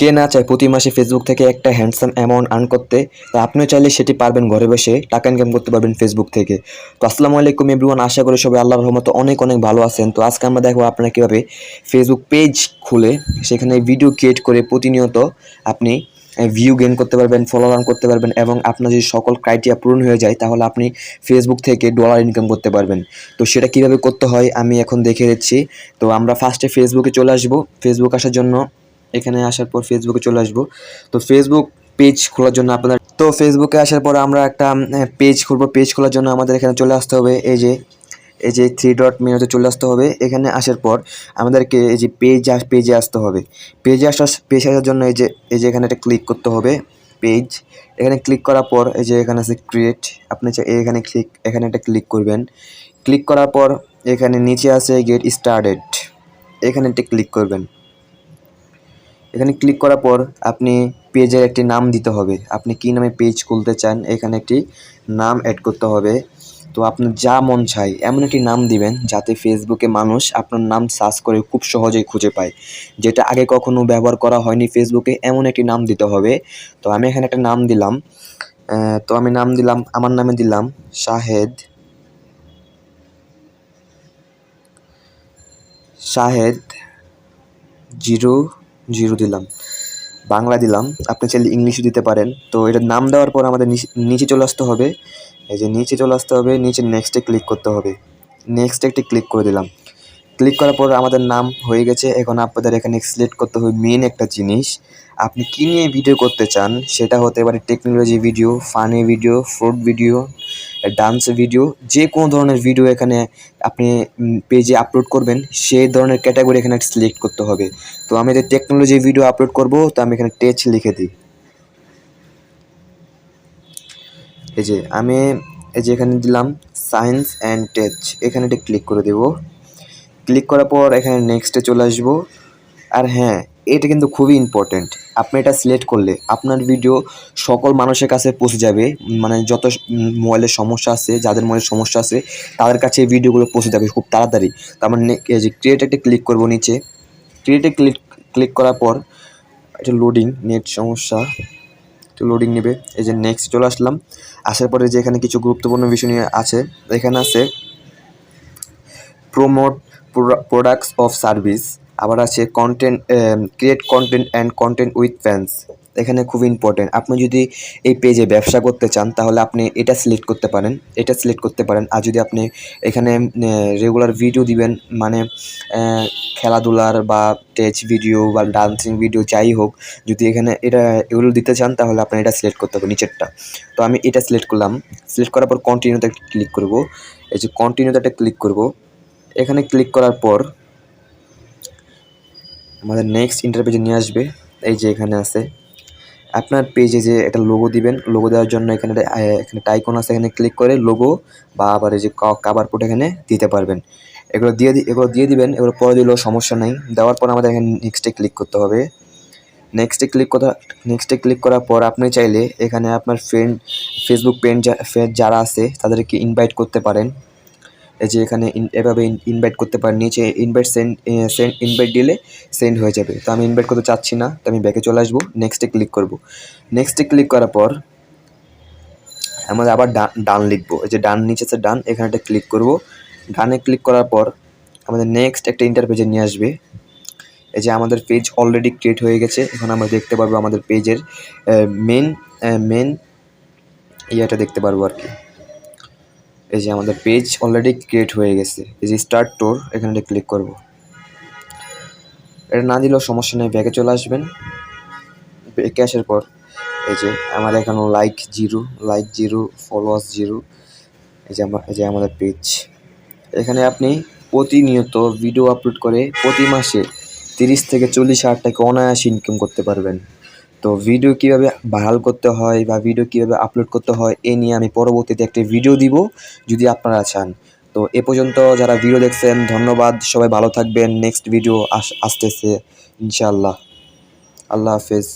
কে না চায় প্রতি মাসে ফেসবুক থেকে একটা হ্যান্ডসাম অ্যামাউন্ট আর্ন করতে। তো আপনিও চাইলে সেটি পারবেন, ঘরে বসে টাকা ইনকাম করতে পারবেন ফেসবুক থেকে। তো আসসালামু আলাইকুম এভরিওয়ান, আশা করি সবাই আল্লাহর রহমতে অনেক অনেক ভালো আছেন। তো আজকে আমরা দেখবো আপনারা কীভাবে ফেসবুক পেজ খুলে সেখানে ভিডিও ক্রিয়েট করে প্রতিনিয়ত আপনি ভিউ গেইন করতে পারবেন, ফলো আর্ন করতে পারবেন, এবং আপনার যদি সকল ক্রাইটেরিয়া পূরণ হয়ে যায় তাহলে আপনি ফেসবুক থেকে ডলার ইনকাম করতে পারবেন। তো সেটা কীভাবে করতে হয় আমি এখন দেখিয়ে দিচ্ছি। তো আমরা ফার্স্টে ফেসবুকে চলে আসবো। ফেসবুক আসার জন্য এখানে আসার পর ফেসবুকে চলে আসবো। তো ফেসবুক পেজ খোলার জন্য আপনাদের, তো ফেসবুকে আসার পর আমরা একটা পেজ খুলবো। পেজ খোলার জন্য আমাদের এখানে চলে আসতে হবে, এই যে 3 ডট মেনুতে চলে আসতে হবে। এখানে আসার পর আমাদেরকে এই যে পেজে আসতে হবে। পেজে আসার জন্য এই যে এখানে একটা ক্লিক করতে হবে, পেজ। এখানে ক্লিক করার পর এই যে এখানে আছে ক্রিয়েট, আপনি এখানে একটা ক্লিক করবেন। ক্লিক করার পর এখানে নিচে আছে গেট স্টার্টেড, এখানে একটা ক্লিক করবেন। এখানে ক্লিক করার পর আপনি পেজের একটি নাম দিতে হবে, আপনি কী নামে পেজ খুলতে চান এখানে একটি নাম অ্যাড করতে হবে। তো আপনার যা মন চায় এমন একটি নাম দিবেন যাতে ফেসবুকে মানুষ আপনার নাম সার্চ করে খুব সহজেই খুঁজে পায়, যেটা আগে কখনো ব্যবহার করা হয়নি ফেসবুকে, এমন একটি নাম দিতে হবে। তো আমি এখানে একটা নাম দিলাম। আমার নামে দিলাম শাহেদ 00 দিলাম, বাংলা দিলাম, আপনি চাইলে ইংলিশে দিতে পারেন। তো এটার নাম দেওয়ার পর আমাদের নিচে চলে আসতে হবে, এই যে নিচে চলে আসতে হবে, নিচে নেক্সটে ক্লিক করতে হবে। নেক্সটে একটি ক্লিক করে দিলাম। ক্লিক করার পর আমাদের নাম হয়ে গেছে। এখন আপনাদের এখানে সিলেক্ট করতে হবে মেন একটা জিনিস, আপনি কী নিয়ে ভিডিও করতে চান। সেটা হতে পারে technology video, funny video, food video, dance video, যে কোনো ধরনের ভিডিও এখানে আপনি পেজে আপলোড করবেন সেই ধরনের ক্যাটাগরি এখানে সিলেক্ট করতে হবে। তো আমি যে টেকনোলজি ভিডিও আপলোড করব, তো আমি এখানে টেচ লিখে দিই। আমি এখানে দিলাম সায়েন্স অ্যান্ড টেচ, এখানে একটা ক্লিক করে দেব। ক্লিক করার পর এখানে নেক্সটে চলে আসব। আর হ্যাঁ, এটা কিন্তু খুবই ইম্পর্ট্যান্ট, আপনি এটা সিলেক্ট করলে আপনার ভিডিও সকল মানুষের কাছে পৌঁছে যাবে। মানে যত মোবাইলের সমস্যা আছে, যাদের মোবাইলের সমস্যা আছে তাদের কাছে এই ভিডিওগুলো পৌঁছে যাবে খুব তাড়াতাড়ি। তো আমরা এই যে ক্রিয়েটে একটা ক্লিক করব, নিচে ক্রিয়েটে ক্লিক করার পর এটা লোডিং, নেট সমস্যা, একটু লোডিং নেবে। এই যে নেক্সট চলে আসলাম। আসার পরে যে এখানে কিছু গুরুত্বপূর্ণ বিষয় নিয়ে আছে, এখানে আছে প্রমোট প্রোডাক্টস অফ সার্ভিস, আবার আছে content, create content and content with fans. এখানে খুব ইম্পর্টেন্ট, আপনি যদি এই পেজে ব্যবসা করতে চান তাহলে আপনি এটা সিলেক্ট করতে পারেন। আর যদি আপনি এখানে রেগুলার ভিডিও দিবেন, মানে খেলাধুলার বা টেচ ভিডিও বা ডান্সিং ভিডিও যাই হোক, যদি এখানে এগুলো দিতে চান তাহলে আপনি এটা সিলেক্ট করতে হবে, নিচেরটা। তো আমি এটা সিলেক্ট করলাম। সিলেক্ট করার পর কন্টিনিউতে ক্লিক করব। এই যে কন্টিনিউতে একটা ক্লিক করব। এখানে ক্লিক করার পর আমাদের নেক্সট ইন্টারপেজে নিয়ে আসবে। এই যে এখানে আছে আপনার পেজে যে একটা লোগো দিবেন, লোগো দেওয়ার জন্য এখানে আইকন আছে, এখানে ক্লিক করে লোগো বা আবার এই যে কভার ফটো এখানে দিতে পারবেন। এগুলো দিয়ে দিবেন, এগুলো পরে দিলেও সমস্যা নেই। দেওয়ার পর আমাদের এখানে নেক্সটে ক্লিক করতে হবে। নেক্সটে ক্লিক করার পর আপনি চাইলে এখানে আপনার ফেসবুক ফ্রেন্ড যারা আছে তাদেরকে ইনভাইট করতে পারেন। এই যে এখানে এভাবে ইনভাইট করতে পারেন। নিচে ইনভাইট দিলে সেন্ড হয়ে যাবে। তো আমি ইনভাইট করতে চাচ্ছি না, তো আমি ব্যাকে চলে আসবো, নেক্সটে ক্লিক করব। নেক্সটে ক্লিক করার পর আমাদের আবার ডান লিখবো। এই যে ডান, নিচে আছে ডান, এখানে একটা ক্লিক করব। ডানে ক্লিক করার পর আমাদের নেক্সট একটা ইন্টারপেজে নিয়ে আসবে। এই যে আমাদের পেজ অলরেডি ক্রিয়েট হয়ে গেছে। এখন আমরা দেখতে পারবো আমাদের পেজের মেন ইয়েটা দেখতে পারবো আর কি। এই যে আমাদের পেজ অলরেডি ক্রিয়েট হয়ে গেছে। এই যে স্টার্ট ট্যুর, এখানে ক্লিক করব। এটা না দিলেও সমস্যা নেই, ব্যাকে চলে আসবেন। ব্যাকে আসার পর এই যে আমার এখানে লাইক জিরো, ফলোয়ার্স 0। এই যে আমাদের পেজ। এখানে আপনি প্রতিনিয়ত ভিডিও আপলোড করে প্রতি মাসে 30 থেকে 40 হাজার টাকা অনায়াসে ইনকাম করতে পারবেন। তো ভিডিও কীভাবে ভাইরাল করতে হয় বা ভিডিও কীভাবে আপলোড করতে হয় এ নিয়ে আমি পরবর্তীতে একটি ভিডিও দিব, যদি আপনারা চান। তো এ পর্যন্ত যারা ভিডিও দেখছেন ধন্যবাদ, সবাই ভালো থাকবেন। নেক্সট ভিডিও আসতেছে ইনশাআল্লাহ। আল্লাহ হাফেজ।